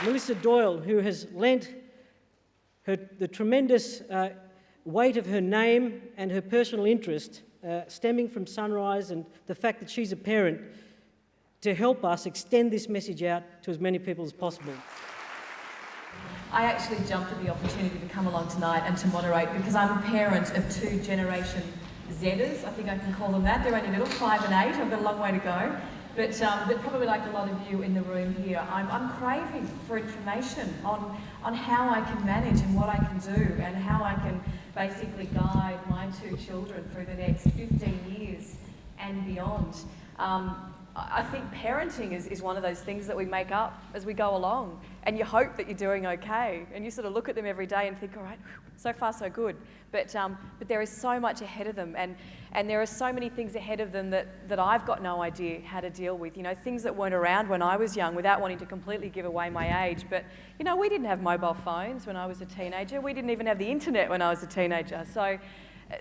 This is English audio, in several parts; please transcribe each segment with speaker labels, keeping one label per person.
Speaker 1: Melissa Doyle, who has lent the tremendous weight of her name and her personal interest stemming from Sunrise and the fact that she's a parent to help us extend this message out to as many people as possible.
Speaker 2: I actually jumped at the opportunity to come along tonight and to moderate because I'm a parent of two Generation Zers, I think I can call them that. They're only little, 5 and 8, I've got a long way to go. But probably like a lot of you in the room here, I'm craving for information on how I can manage and what I can do and how I can basically guide my two children through the next 15 years and beyond. I think parenting is one of those things that we make up as we go along, and you hope that you're doing okay, and you sort of look at them every day and think, all right, so far so good. But there is so much ahead of them, and there are so many things ahead of them that I've got no idea how to deal with. You know, things that weren't around when I was young, without wanting to completely give away my age. But you know, we didn't have mobile phones when I was a teenager. We didn't even have the internet when I was a teenager. So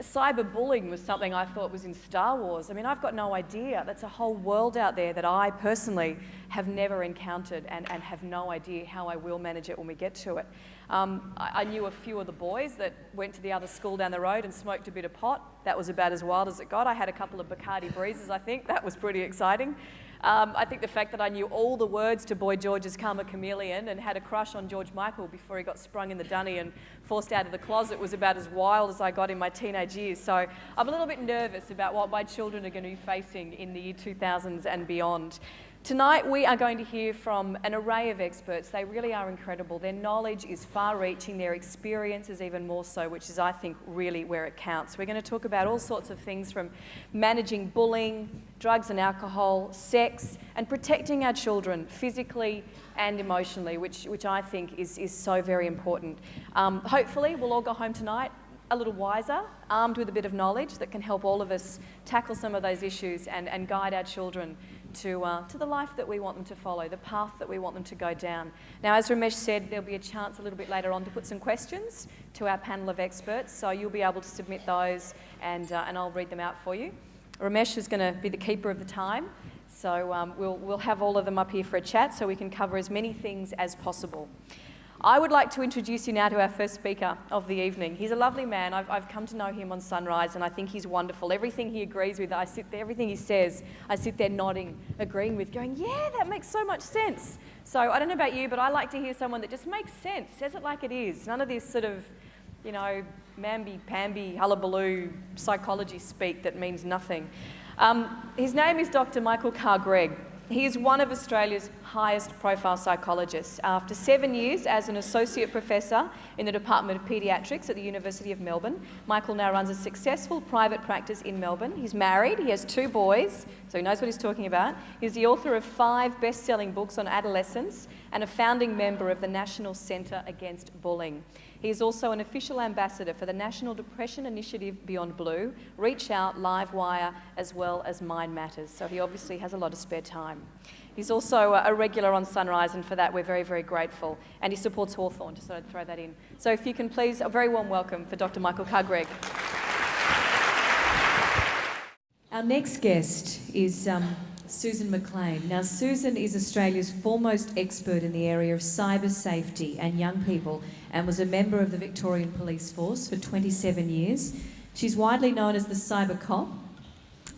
Speaker 2: cyberbullying was something I thought was in Star Wars. I mean, I've got no idea. That's a whole world out there that I personally have never encountered and have no idea how I will manage it when we get to it. I knew a few of the boys that went to the other school down the road and smoked a bit of pot. That was about as wild as it got. I had a couple of Bacardi Breezes, I think. That was pretty exciting. I think the fact that I knew all the words to Boy George's Karma Chameleon and had a crush on George Michael before he got sprung in the dunny and forced out of the closet was about as wild as I got in my teenage years. So I'm a little bit nervous about what my children are going to be facing in the year 2000s and beyond. Tonight we are going to hear from an array of experts. They really are incredible. Their knowledge is far-reaching, their experience is even more so, which is, I think, really where it counts. We're going to talk about all sorts of things from managing bullying, drugs and alcohol, sex, and protecting our children physically and emotionally, which I think is so very important. Hopefully we'll all go home tonight a little wiser, armed with a bit of knowledge that can help all of us tackle some of those issues and guide our children to the life that we want them to follow, the path that we want them to go down. Now, as Ramesh said, there'll be a chance a little bit later on to put some questions to our panel of experts, so you'll be able to submit those and I'll read them out for you. Ramesh is going to be the keeper of the time, so we'll have all of them up here for a chat so we can cover as many things as possible. I would like to introduce you now to our first speaker of the evening. He's a lovely man. I've come to know him on Sunrise and I think he's wonderful. Everything he agrees with, I sit there, everything he says, I sit there nodding, agreeing with, going, yeah, that makes so much sense. So I don't know about you, but I like to hear someone that just makes sense, says it like it is. None of this sort of, you know, mamby-pamby, hullabaloo psychology speak that means nothing. His name is Dr. Michael Carr-Gregg. He is one of Australia's highest profile psychologists. After 7 years as an associate professor in the Department of Paediatrics at the University of Melbourne, Michael now runs a successful private practice in Melbourne. He's married, he has 2 boys, so he knows what he's talking about. He's the author of 5 best-selling books on adolescence and a founding member of the National Centre Against Bullying. He is also an official ambassador for the National Depression Initiative Beyond Blue, Reach Out, Livewire, as well as Mind Matters. So he obviously has a lot of spare time. He's also a regular on Sunrise, and for that we're very, very grateful. And he supports Hawthorn, just thought I'd throw that in. So if you can please, a very warm welcome for Dr. Michael Carr-Gregg. Our next guest is Susan McLean. Now, Susan is Australia's foremost expert in the area of cyber safety and young people and was a member of the Victorian Police Force for 27 years. She's widely known as the Cyber Cop,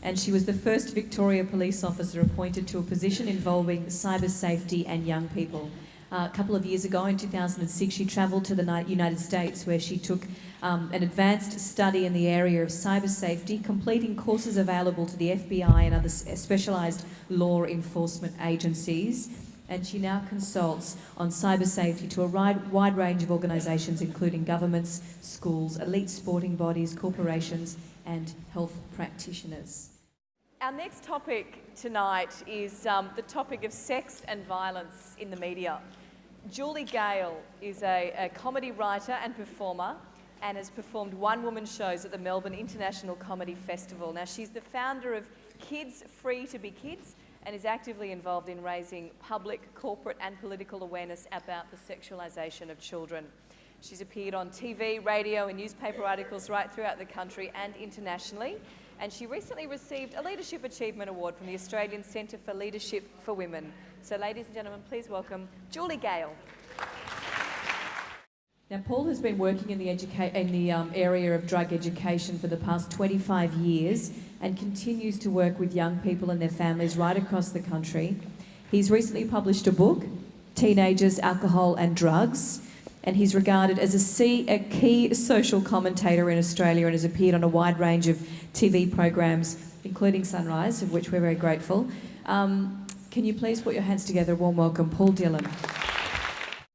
Speaker 2: and she was the first Victoria police officer appointed to a position involving cyber safety and young people. A couple of years ago, in 2006, she travelled to the United States where she took an advanced study in the area of cyber safety, completing courses available to the FBI and other specialised law enforcement agencies. And she now consults on cyber safety to a wide range of organisations, including governments, schools, elite sporting bodies, corporations, and health practitioners. Our next topic tonight is the topic of sex and violence in the media. Julie Gale is a comedy writer and performer and has performed one-woman shows at the Melbourne International Comedy Festival. Now, she's the founder of Kids Free to Be Kids and is actively involved in raising public, corporate and political awareness about the sexualisation of children. She's appeared on TV, radio and newspaper articles right throughout the country and internationally. and she recently received a Leadership Achievement Award from the Australian Centre for Leadership for Women. So ladies and gentlemen, please welcome Julie Gale. Now, Paul has been working in the area of drug education for the past 25 years and continues to work with young people and their families right across the country. He's recently published a book, Teenagers, Alcohol and Drugs, and he's regarded as a key social commentator in Australia and has appeared on a wide range of TV programs, including Sunrise, of which we're very grateful. Can you please put your hands together? A warm welcome, Paul Dillon.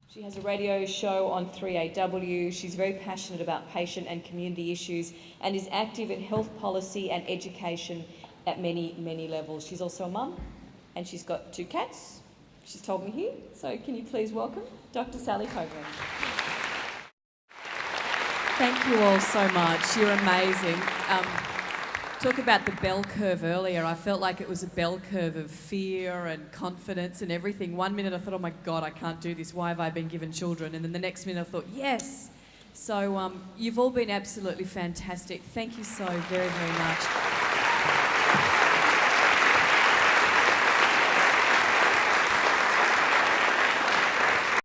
Speaker 2: She has a radio show on 3AW. She's very passionate about patient and community issues and is active in health policy and education at many, many levels. She's also a mum and she's got 2 cats. She's told me here. So can you please welcome Dr. Sally Coburn.
Speaker 3: Thank you all so much. You're amazing. Talk about the bell curve earlier. I felt like it was a bell curve of fear and confidence and everything. One minute I thought, oh my God, I can't do this. Why have I been given children? And then the next minute I thought, yes. So you've all been absolutely fantastic. Thank you so very, very much.